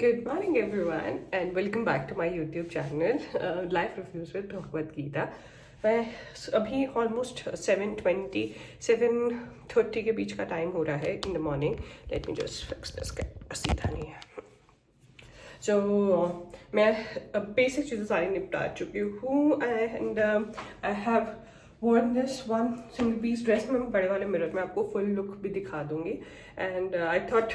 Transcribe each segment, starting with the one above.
Good morning, everyone, and welcome back to my YouTube channel, Life Reviews with Bhagavad Gita. मैं अभी almost 7:30 के बीच का time हो रहा है in the morning. Let me just fix this. सीधा नहीं है. सो मैं बेसिक चीज़ें सारी निपटा चुकी हूँ and I have worn this one single piece dress. मैं बड़े वाले मिरर में आपको फुल लुक भी दिखा दूंगी. एंड आई थॉट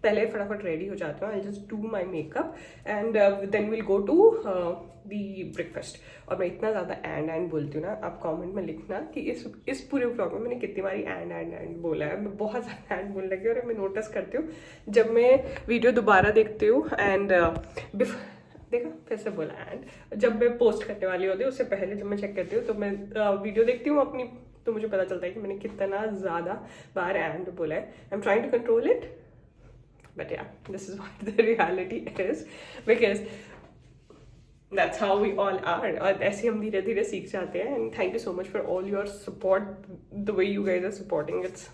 पहले फटाफट रेडी हो जाती हूँ. I just do my makeup and then will go to the breakfast. और मैं इतना ज़्यादा एंड बोलती हूँ ना, आप कमेंट में लिखना कि इस पूरे व्लॉग में मैंने कितनी बारी एंड बोला है. मैं बहुत ज़्यादा एंड बोलने लगी और मैं नोटिस करती हूँ जब मैं वीडियो दोबारा देखती हूँ एंड देखा फिर से बोला. एंड जब मैं पोस्ट करने वाली होती हूँ उससे पहले जब मैं चेक करती हूँ तो मैं वीडियो देखती हूँ अपनी, तो मुझे पता चलता है कि मैंने कितना ज़्यादा बार एंड बोला है. I am trying to control it, but yeah this is what the reality is, because that's how we all are. और ऐसे हम धीरे धीरे सीख जाते हैं. And thank you so much for all your support, the way you guys are supporting. It's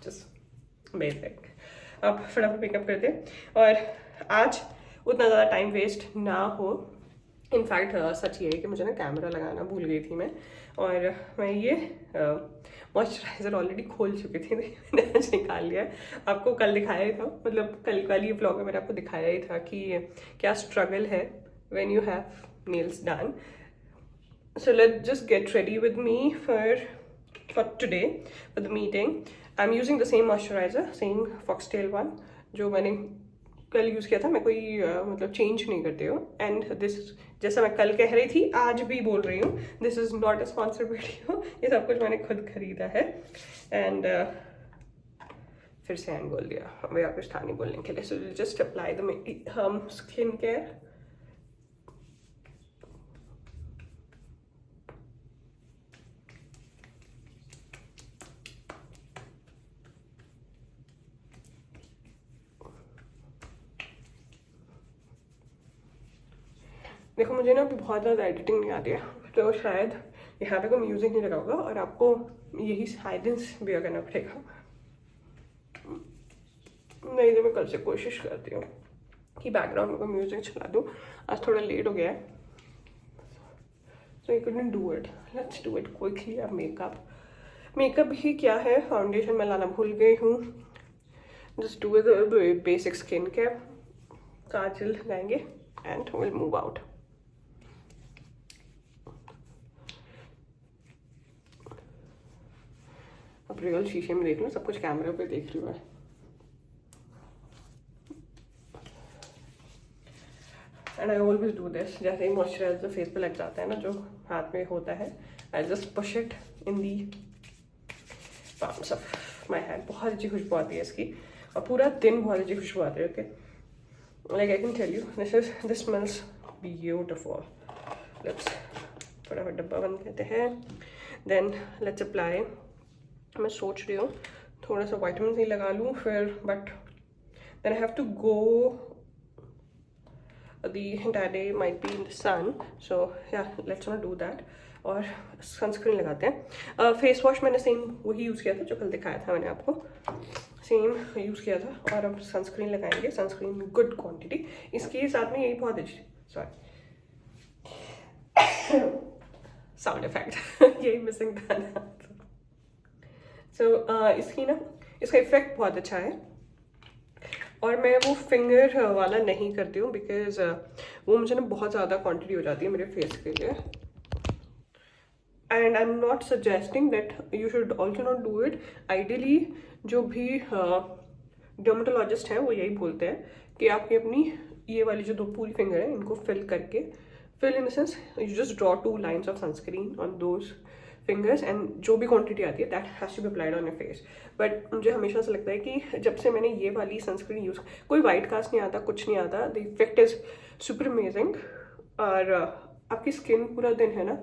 just amazing. अब फटाफट पिकअप करते हैं और आज उतना ज़्यादा टाइम वेस्ट ना हो. इनफैक्ट सच ये है कि मुझे ना कैमरा लगाना भूल गई थी मैं, और मैं ये मॉइस्चराइज़र ऑलरेडी खोल चुकी थी. मैंने आज निकाल लिया. आपको कल दिखाया ही था, मतलब कल वाली व्लॉग में मैंने आपको दिखाया ही था कि क्या स्ट्रगल है when you have nails done. So let's just get ready with me for today for the meeting. I'm using the same moisturizer, same Foxtail one, जो मैंने कल यूज़ किया था. मैं कोई मतलब चेंज नहीं करती हूँ. एंड दिस, जैसा मैं कल कह रही थी आज भी बोल रही हूँ, this is not a sponsored video. ये सब कुछ मैंने खुद खरीदा है. एंड फिर से एंड बोल दिया, अभी आप कुछ था नहीं बोलने के लिए. So just apply the skin care. देखो मुझे ना अभी बहुत ज़्यादा एडिटिंग नहीं आती है, तो शायद यहाँ पे कोई म्यूज़िक नहीं लगा होगा और आपको यही साइलेंस भी करना पड़ेगा. नहीं तो मैं कल से कोशिश करती हूँ कि बैकग्राउंड में कोई म्यूज़िक चला दूँ. आज थोड़ा लेट हो गया है, so I couldn't do it. Let's do it quickly. अब मेकअप ही क्या है, फाउंडेशन मैं लाना भूल गई हूँ. Just do it basic skin care. काजल लगाएंगे एंड विल मूव आउट. अब रियल शीशे में देख लूँ, सब कुछ कैमरे पे देख रही हूँ मैं. And I always do this. जैसे ही मॉइस्चराइजर फेस पे लग जाता है ना, जो हाथ में होता है, I just push it in the palms of my hand. बहुत अच्छी खुशबू आती है इसकी और पूरा दिन बहुत अच्छी खुशबू आती है. Okay, like I can tell you this smells beautiful. Let's फटाफट डब्बा बंद करते हैं. Then let's apply. मैं सोच रही हूँ थोड़ा सा विटामिन सी लगा लूँ फिर, but then I have to go the entire day might be in the sun, so yeah, let's not do that. और सनस्क्रीन लगाते हैं. फेस वॉश मैंने सेम वही यूज़ किया था जो कल दिखाया था मैंने आपको, सेम यूज़ किया था. और अब सनस्क्रीन लगाएंगे, सनस्क्रीन गुड क्वांटिटी. इसके साथ में यही बहुत अच्छी, सॉरी साउंड इफेक्ट यही मिसिंग था ना. सो इसका इफेक्ट बहुत अच्छा है. और मैं वो फिंगर वाला नहीं करती हूँ बिकॉज वो मुझे ना बहुत ज़्यादा क्वांटिटी हो जाती है मेरे फेस के लिए. And I am not suggesting that you should also not do it. Ideally जो भी डर्मेटोलॉजिस्ट हैं वो यही बोलते हैं कि आपकी अपनी ये वाली जो दो पूरी फिंगर है इनको फिल करके, fill in the sense you just draw 2 lines ऑफ sunscreen on those fingers and जो भी क्वांटिटी आती है that has to be applied on your face. But मुझे हमेशा से लगता है कि जब से मैंने ये वाली सनस्क्रीन यूज़, कोई वाइट कास्ट नहीं आता, कुछ नहीं आता. The effect is super amazing. और आपकी स्किन पूरा दिन है ना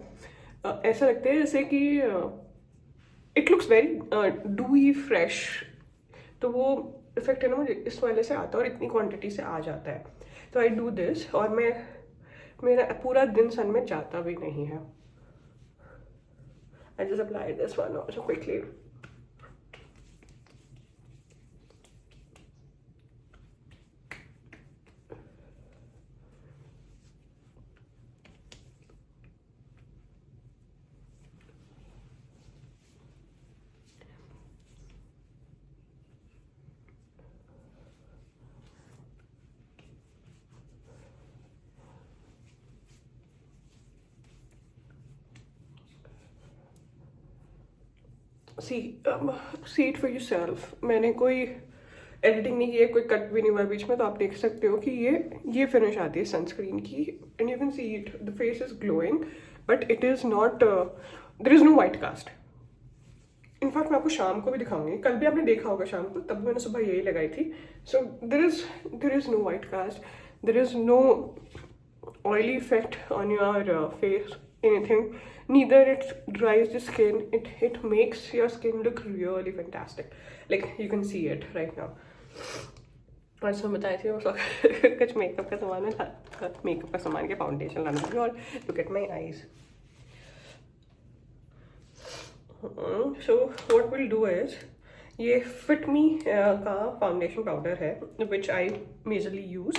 ऐसा लगता है जैसे कि इट लुक्स वेरी डूई फ्रेश. तो वो इफेक्ट है ना मुझे इस वाले से आता है और इतनी क्वांटिटी से आ जाता है. तो आई डू दिस और मेरा पूरा दिन सन में जाता भी नहीं है. I just applied this one also quickly. See it for you self. मैंने कोई एडिटिंग नहीं की है, कोई कट भी नहीं हुआ बीच में, तो आप देख सकते हो कि ये फिनिश आती है सनस्क्रीन की, and you can see it, the face is glowing but it is not, there is no white cast. In fact मैं आपको शाम को भी दिखाऊंगी, कल भी आपने देखा होगा शाम को, तब मैंने सुबह यही लगाई थी। So there is no white cast, there is no oily effect on your face, anything. Neither it dries the skin, it makes your skin look really fantastic, like you can see it right now. और सब बताए थे कुछ makeup का सामान है, makeup का सामान के फाउंडेशन लाना चाहिए, और look at my eyes. So what will do is, ये फिट मी का फाउंडेशन पाउडर है विच आई मेजरली यूज,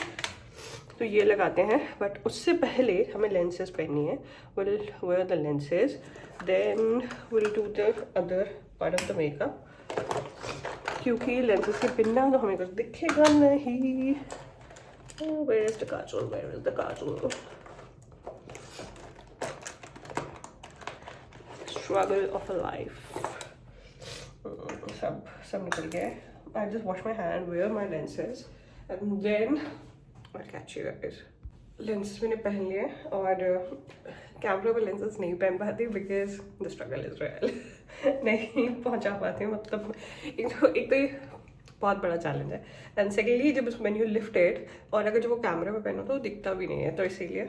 तो ये लगाते हैं. बट उससे पहले हमें लेंसेज पहननी है. Will wear the lenses, then will do the other part of the makeup, क्योंकि लेंसेज के बिना तो हमें कुछ दिखेगा नहीं. Where is the kajal, where is the kajal. Struggle of a life. सब निकल गया है. I just wash my hand, wear my lenses, and then I'll catch you guys. Lenses मैंने पहन लिए, और कैमरा पर लेंसेज नहीं पहन पाती because the struggle is real. नहीं पहुंचा पाती, मतलब एक तो ये बहुत बड़ा चैलेंज है, एंड सेकेंडली जब व्हेन यू लिफ्ट इट, और अगर जब वो कैमरा पे पहनो तो दिखता भी नहीं है, तो इसीलिए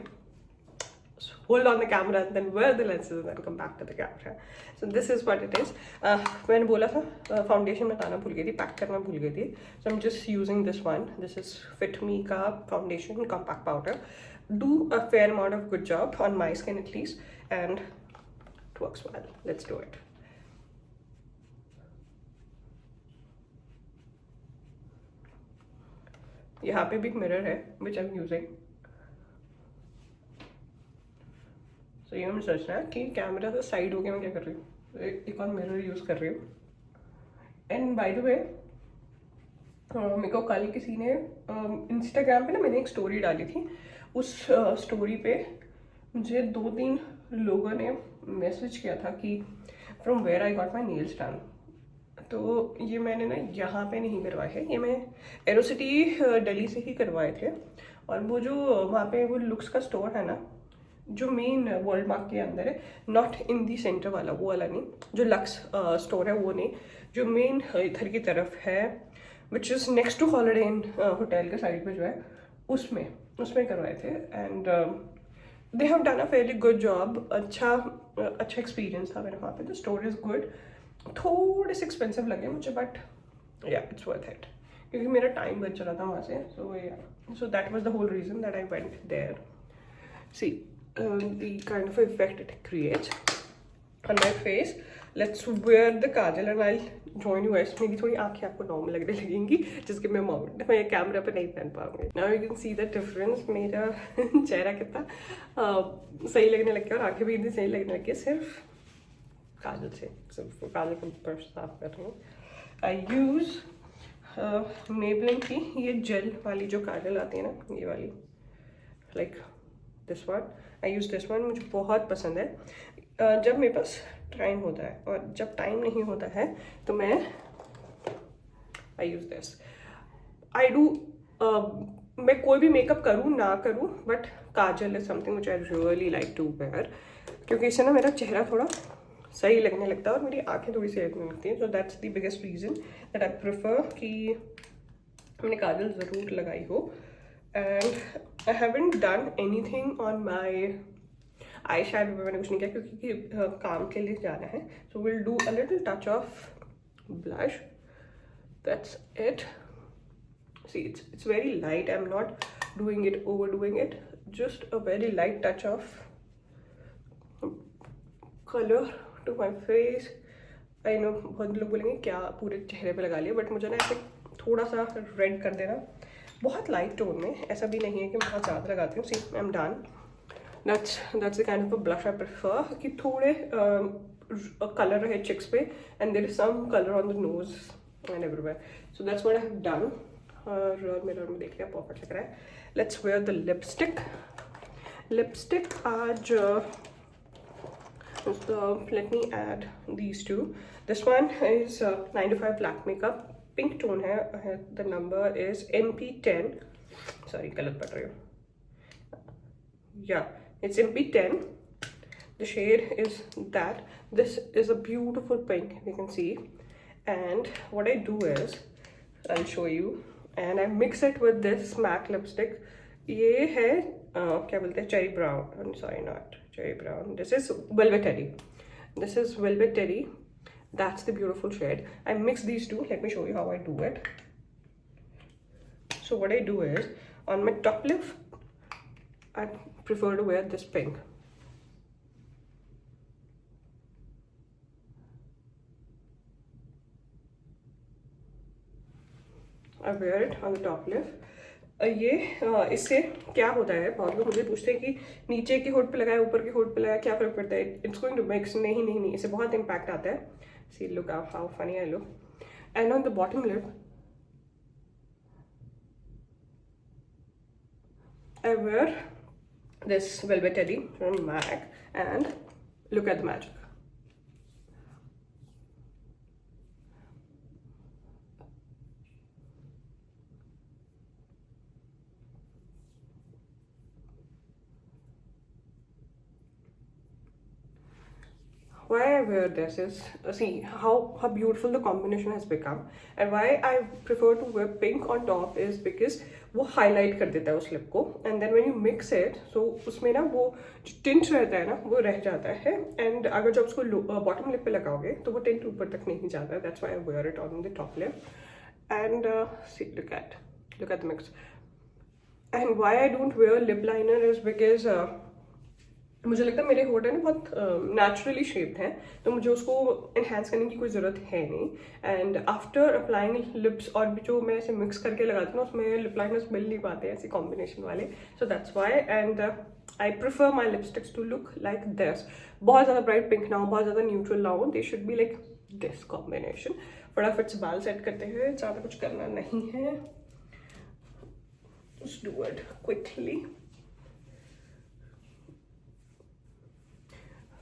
hold on the camera and then wear the lenses and then come back to the camera. So this is what it is. मैंने बोला था फाउंडेशन बताना भूल गई थी, पैक करना भूल गई थी. So I'm just using this one. This is Fit Me का foundation compact powder. Do a fair amount of good job on my skin at least, and it works well. Let's do it. यहाँ पे भी एक mirror है which I'm using. तो ये हमें सोचना है कि कैमरा से साइड हो गया, मैं क्या कर रही हूँ, एक और मिरर यूज़ कर रही हूँ. एंड बाय द वे, मेरे को कल किसी ने इंस्टाग्राम पे ना, मैंने एक स्टोरी डाली थी, उस स्टोरी पे मुझे 2-3 लोगों ने मैसेज किया था कि from where I got my nails done. तो ये मैंने ना यहाँ पे नहीं करवाए हैं, ये मैं एरोसिटी दिल्ली से ही करवाए थे. और वो जो वहाँ पे वो लुक्स का स्टोर है ना, जो मेन वर्ल्ड मार्क के अंदर है, नॉट इन दी सेंटर वाला, वो वाला नहीं, जो लक्स स्टोर है वो नहीं, जो मेन इधर की तरफ है, which is next to Holiday Inn hotel के साइड पे जो है, उसमें करवाए थे. And they have done a fairly good job. अच्छा एक्सपीरियंस था मेरा वहाँ पे. The store is good. थोड़े से एक्सपेंसिव लगे मुझे, बट या इट्स वर्थ इट, क्योंकि मेरा टाइम बच रहा था वहाँ से. So that was the whole reason that I went there. See the kind of effect it creates on my face. Let's wear the kajal and I'll join you guys. मेरी थोड़ी आँखें आपको नॉर्मल लगने लगेंगी, जिसके मैं कैमरा पे नहीं पहन पाऊंगी. Now you can see the difference. मेरा चेहरा कितना सही लगने लग गया, और आँखें भी इतनी सही लगने लग गई सिर्फ काजल से. सिर्फ काजल का ब्रश साफ कर रही हूँ. I use Maybelline की ये जेल वाली जो काजल आती है ना, ये वाली, like this one. I use this one. मुझे बहुत पसंद है. जब मेरे पास टाइम होता है, और जब टाइम नहीं होता है तो मैं I use this. I do मैं कोई भी मेकअप करूँ ना करूँ, but Kajal is something which I really like to wear, क्योंकि इससे ना मेरा चेहरा थोड़ा सही लगने लगता है और मेरी आंखें थोड़ी सही लगने लगती हैं. सो that's the biggest reason that I prefer कि मैंने काजल ज़रूर लगाई हो. And I haven't done anything on my eye shadow पे, मैंने कुछ नहीं किया क्योंकि काम के लिए जाना है. So will do a little touch of blush. That's it. See, it's very light. I'm not doing it, overdoing it. Just a very light touch of color to my face. I know बहुत लोग बोलेंगे क्या पूरे चेहरे पे लगा लिया, but मुझे ना ऐसे थोड़ा सा रेड कर देना, बहुत लाइट टोन में. ऐसा भी नहीं है कि मैं बहुत ज़्यादा लगाती हूँ. See, I'm done. That's the kind of a blush I prefer, कि थोड़े कलर रहे चिक्स पे and there is some color on the nose and everywhere. So that's what I have done. और मिरर में देख लिया, परफेक्ट लग रहा है. Let's wear the lipstick. Lipstick आज So let me add these two. This one is 9 to 5 black makeup. Pink tone hai. The number is NP10. Sorry, galat pad rahi hu. Yeah, it's NP10. The shade is that. This is a beautiful pink, you can see. And what I do is, I'll show you. And I mix it with this MAC lipstick. ये है क्या बोलते हैं, cherry brown. I'm sorry, not cherry brown. This is Velvet Teddy. This is Velvet Teddy. That's the beautiful shade. I mix these two. Let me show you how I do it. So what I do is, on my top lip, I prefer to wear this pink. I wear it on the top lip. ये इससे क्या होता है, बहुत लोग मुझे पूछते हैं कि नीचे की होठ पे लगाया, ऊपर की होठ पे लगाया, क्या फर्क पड़ता है? It's going to mix. नहीं, इससे बहुत इम्पैक्ट आता है. See look how funny I look. And on the bottom lip I wear this Velvet Teddy from MAC, and look at the magic. Why I wear this is, see how beautiful the combination has become, and why I prefer to wear pink on top is because वो highlight कर देता है उस lip को, and then when you mix it, so उसमें ना वो जो tint रहता है ना वो रह जाता है, and अगर जब उसको bottom lip पे लगाओगे तो वो tint ऊपर तक नहीं जाता है. That's why I wear it on the top lip. And see, look at the mix. And why I don't wear lip liner is because मुझे लगता है मेरे होठ है ना बहुत नेचुरली शेप्ड हैं, तो मुझे उसको इन्हेंस करने की कोई ज़रूरत है नहीं. एंड आफ्टर अप्लाइंग लिप्स, और भी जो मैं ऐसे मिक्स करके लगाती हूँ ना, उसमें लिप लाइनर्स मिल नहीं पाते हैं ऐसे कॉम्बिनेशन वाले. So that's why. And I prefer my lipsticks to look like this. बहुत ज़्यादा ब्राइट पिंक ना हो, बहुत ज़्यादा न्यूट्रल ना हो. They should be like this combination. फटाफट से बाल सेट करते हैं, ज़्यादा कुछ करना नहीं है. Just do it quickly.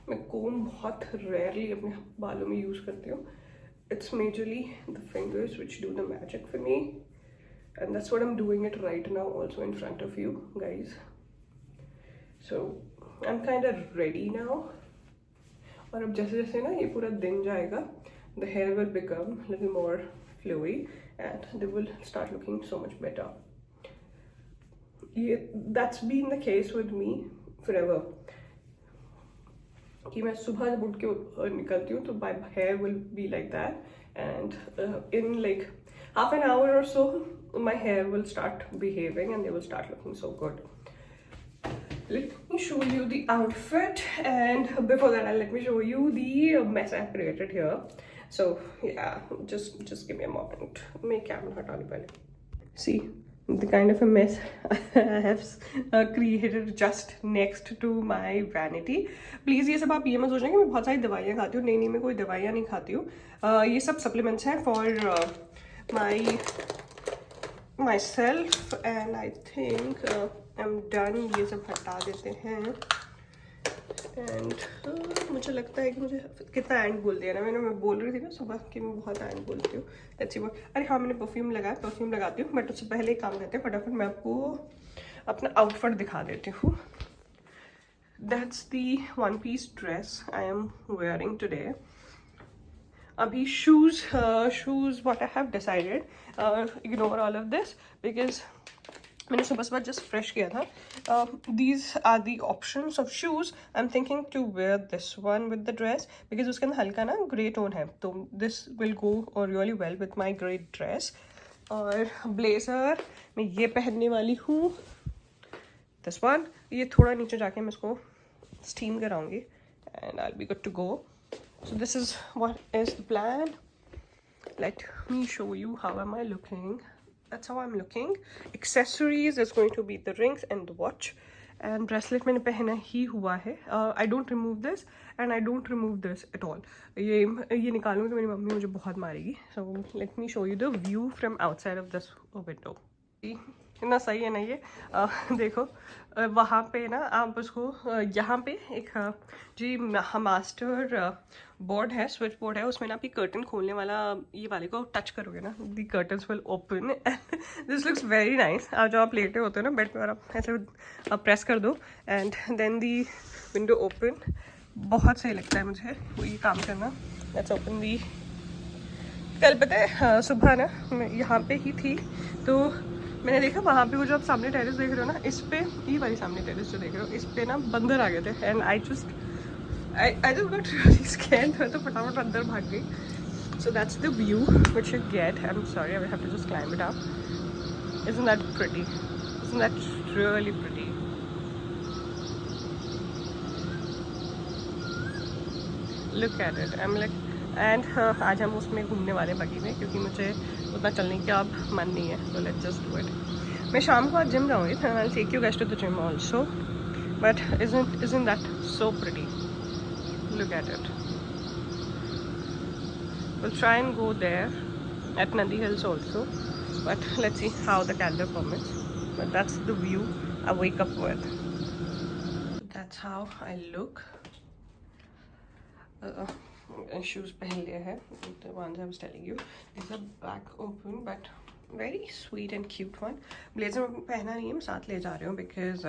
मैं कोम बहुत रेयरली अपने बालों में यूज़ करती हूँ. It's majorly the fingers which do the magic for me, and that's what I am doing it right now also in front of you guys. So I am kind of ready now. और अब जैसे जैसे ना ये पूरा दिन जाएगा, the hair will become little more flowy and they will start looking so much better. That's been the case with me forever. कि मैं सुबह जब उठ के निकलती हूँ तो my hair will be like that, and in like half an hour or so my hair will start behaving and they will start looking so good. Let me show you the outfit, and before that let me show you the mess I've created here. So yeah, just give me a moment. मैं camera हटा ली पहले. See the kind of a mess I have created just next to my vanity. Please ये सब आप ये मत सोचना कि मैं बहुत सारी दवाइयाँ खाती हूँ. नहीं, मैं कोई दवाइयाँ नहीं खाती हूँ. ये सब सप्लीमेंट्स हैं for my self, and I think I am done. ये सब हटा देते हैं. एंड मुझे लगता है कि मुझे कितना एंड बोल दिया ना मैं बोल रही थी ना सुबह कि मैं बहुत एंड बोलती हूँ. अच्छी बात. अरे हाँ, मैंने परफ्यूम लगाती हूँ, बट उससे पहले एक काम करते हैं, फटाफट मैं आपको अपना आउटफिट दिखा देती हूँ. That's the one piece dress I am wearing today. अभी shoes what I have decided, ignore all of this because मैंने सुबह जस्ट फ्रेश किया था. These are the options of shoes. I'm thinking to wear this one with the dress because उसके अंदर हल्का ना grey tone है, तो this will go really well with my grey dress. और ब्लेजर मैं ये पहनने वाली हूँ, this one. ये थोड़ा नीचे जाके मैं इसको steam कराऊंगी and I'll be good to go. So this is what is the plan. Let me show you how am I looking. That's how I'm looking. Accessories is going to be the rings and the watch, and bracelet मैंने पहना ही हुआ है. I don't remove this and I don't remove this at all. ये निकालूंगी तो मेरी mummy मुझे बहुत मारेगी. So let me show you the view from outside of this window. इतना सही है ना ये। देखो वहाँ पे ना आप उसको यहाँ पे एक जी मास्टर बोर्ड है, स्विच बोर्ड है, उसमें ना आप ये कर्टन खोलने वाला ये वाले को टच करोगे ना, the curtains will open and this looks very nice. आप जब आप लेटे होते हो ना बेड पे और आप ऐसे आप प्रेस कर दो and then the window open, बहुत सही लगता है मुझे वो ये काम करना। Let's open the. कल पता है सुबह ना मैं यहाँ पे ही थी तो मैंने देखा वहाँ पे वो जो आप सामने टेरेस देख रहे हो ना, इस पे ये वाली सामने टेरेस जो देख रहे हो इस पे ना बंदर आ गए थे and I just got really scared. मैं तो फटाफट अंदर भाग गई। So that's the view which you get. I am sorry, I will have to just climb it up. Isn't that pretty? Isn't that really pretty? Look at it. I am like and आज हम उसमें घूमने वाले बगी में, क्योंकि मुझे उतना चलने का अब मन नहीं है, तो लेट्स जस्ट डू इट। मैं शाम को आज जिम जाऊँगी, I will take you guys to the gym also, but isn't that so pretty? Look at it. We'll try and go there at Nandi Hills also, but let's see how the calendar permits. But that's the view I wake up with. That's how I look. Shoes पहन लिए हैं, the ones I was telling you. These are back open but very sweet and cute one. Blazer पहना नहीं है, मैं साथ ले जा रही हूँ because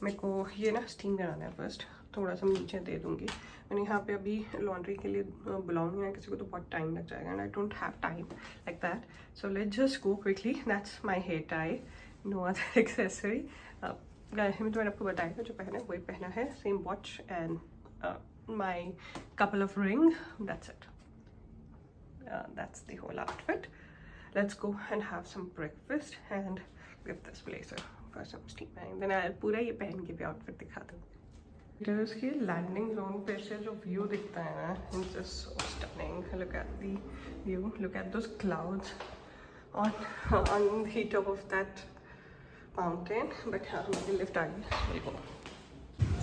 मेरे को ये ना स्टीम कराना है फर्स्ट। थोड़ा सा नीचे दे दूँगी। मैंने यहाँ पे अभी लॉन्ड्री के लिए बुलाऊँगी ना किसी को तो बहुत टाइम लग जाएगा and I don't have time like that, so let's just go quickly. That's my hair tie, no other accessory. मैं तो आपको बताया जो पहना है वही पहना है, same watch and my couple of ring. That's it. That's the whole outfit. Let's go and have some breakfast and give this blazer for some steam time. Then I'll पूरा ये पहन के भी outfit दिखा दूँ। Terrace की landing zone पे से जो view दिखता है ना, it's just so stunning. Look at the view. Look at those clouds on the top of that mountain. But हाँ हमारी lift आ गई, we'll go.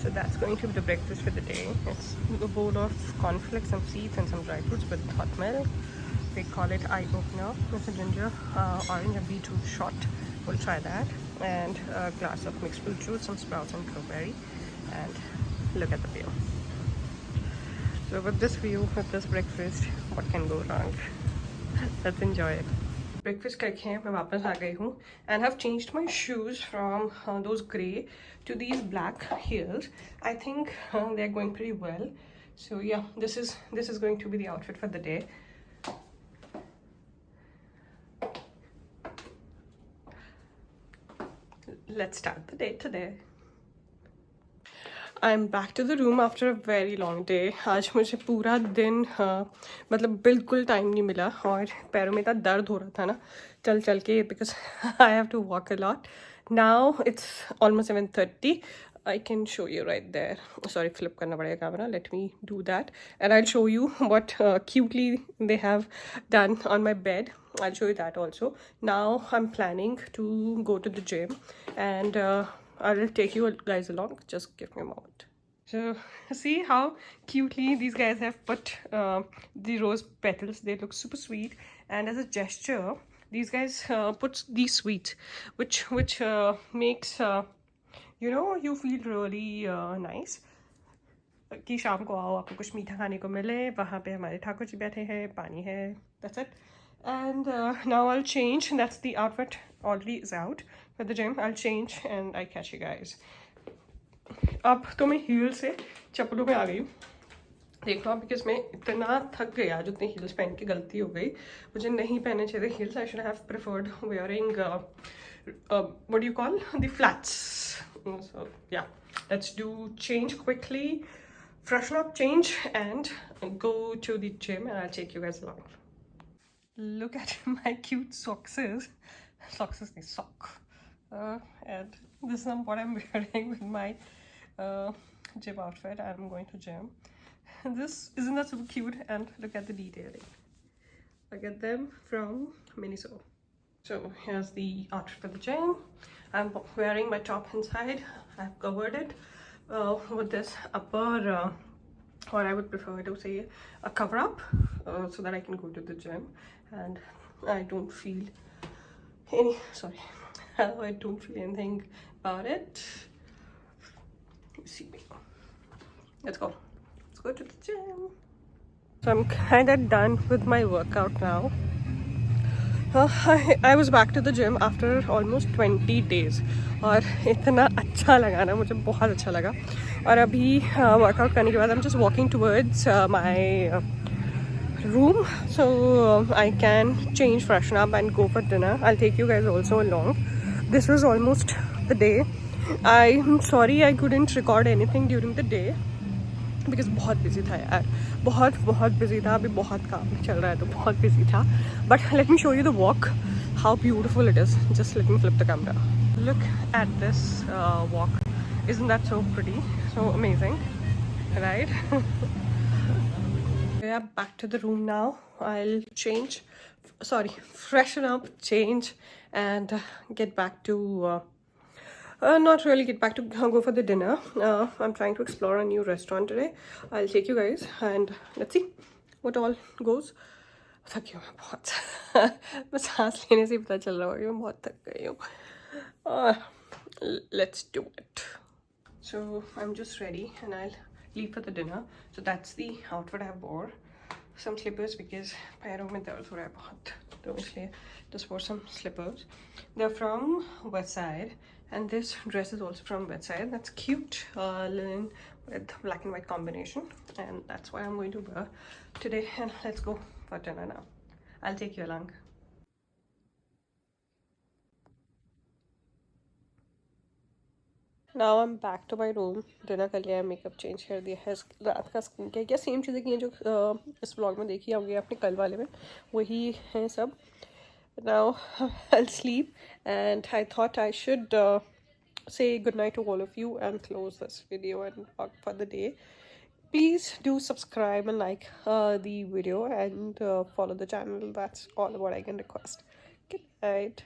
So that's going to be the breakfast for the day. It's a bowl of cornflakes, some seeds and some dry fruits with hot milk. They call it eye opener. It's a ginger, orange and beetroot shot. We'll try that. And a glass of mixed fruit juice, some sprouts and strawberry. And look at the view. So with this view, with this breakfast, what can go wrong? Let's enjoy it. Breakfast करके हैं मैं वापस आ गई हूँ and have changed my shoes from those grey to these black heels. I think they are going pretty well. So yeah this is going to be the outfit for the day. Let's start the day today. I am back to the room after a very long day. आज मुझे पूरा दिन मतलब बिल्कुल time नहीं मिला और पैरों में इतना दर्द हो रहा था ना चल चल के, because I have to walk a lot. Now it's almost 7:30. I can show you right there. Sorry, flip करना पड़ेगा camera. Let me do that, and I'll show you what cutely they have done on my bed. I'll show you that also. Now I'm planning to go to the gym, and I'll take you guys along. Just give me a moment. So see how cutely these guys have put the rose petals. They look super sweet, and as a gesture these guys put these sweets which makes you know, you feel really nice कि शाम को आओ आपको कुछ मीठा खाने को मिले. वहाँ पे हमारे ठाकुर जी बैठे हैं, पानी है. That's it. And now I'll change. That's the outfit already is out for the gym. I'll change and I catch you guys. अब तो मैं हील से चप्पलों में आ गई हूँ. देखो बिकॉज मैं इतना थक गया जो इतने हील्स पहन के गलती हो गई. मुझे नहीं पहनने चाहिए थे heels. I should have preferred wearing what do you call the flats. So yeah, let's do change quickly, freshen up, change and go to the gym and I'll take you guys along. Look at my cute socks. Socks is the sock. And this is what I'm wearing with my gym outfit. I'm going to gym. Isn't that super cute? And look at the detailing. I get them from Miniso. So here's the outfit for the gym. I'm wearing my top inside. I've covered it with this upper, or I would prefer to say a cover up, so that I can go to the gym and I don't feel any. Sorry, I don't feel anything about it. See me. Let's go. Let's go to the gym. So I'm kind of done with my workout now. I was back to the gym after almost 20 days और इतना अच्छा लगा ना, मुझे बहुत अच्छा लगा. और अभी वर्कआउट करने के बाद I'm just walking towards my room so I can change, freshen up and go for dinner. I'll take you guys also along. This was almost the day. I'm sorry I couldn't record anything during the day because बहुत busy था यार, बहुत busy था. अभी बहुत काम चल रहा है तो बहुत बिजी था. But let me show you the walk, how beautiful it is. Just let me flip the camera. Look at this walk. Isn't that so pretty, so amazing, right? We are back to the room now. I'll freshen up, change, and get back to not really get back to go for the dinner. I'm trying to explore a new restaurant today. I'll take you guys and let's see what all goes. थकी हूँ मैं बहुत. बस सांस लेने से ही पता चल रहा होगा कि मैं बहुत थक गई हूँ. Let's do it. So I'm just ready and I'll leave for the dinner. So that's the outfit I wore. Some slippers because पैरों में दर्द हो रहा है बहुत, तो इसलिए just wore some slippers. They're from Westside. And this dress is also from Westside. That's cute, linen with black and white combination, and that's what I'm going to wear today. And let's go for dinner now. I'll take you along. Now I'm back to my room. Dinner कर लिया है, makeup change कर दिया है, रात का skin care क्या same चीज़ें की हैं जो इस व्लॉग में देखी होंगी आपने कल वाले में, वही हैं सब. Now I'll sleep, and I thought I should say goodnight to all of you and close this video and walk for the day. Please do subscribe and like the video and follow the channel. That's all what I can request. Good night.